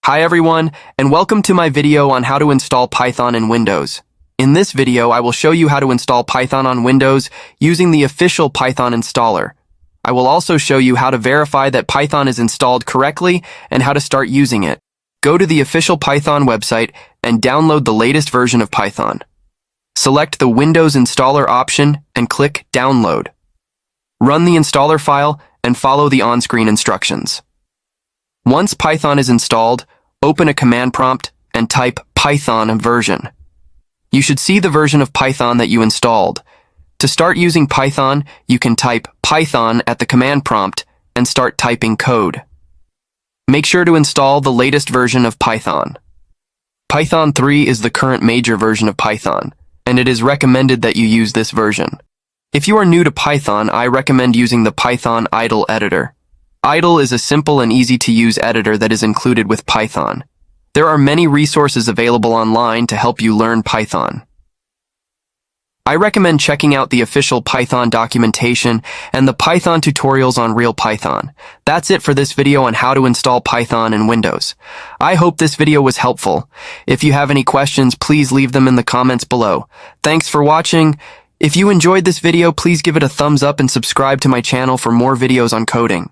Hi everyone, and welcome to my video on how to install Python in Windows. In this video, I will show you how to install Python on Windows using the official Python installer. I will also show you how to verify that Python is installed correctly and how to start using it. Go to the official Python website and download the latest version of Python. Select the Windows installer option and click Download. Run the installer file and follow the on-screen instructions. Once Python is installed, open a command prompt and type Python version. You should see the version of Python that you installed. To start using Python, you can type Python at the command prompt and start typing code. Make sure to install the latest version of Python. Python 3 is the current major version of Python, and it is recommended that you use this version. If you are new to Python, I recommend using the Python idle editor. Idle is a simple and easy-to-use editor that is included with Python. There are many resources available online to help you learn Python. I recommend checking out the official Python documentation and the Python tutorials on RealPython. That's it for this video on how to install Python in Windows. I hope this video was helpful. If you have any questions, please leave them in the comments below. Thanks for watching. If you enjoyed this video, please give it a thumbs up and subscribe to my channel for more videos on coding.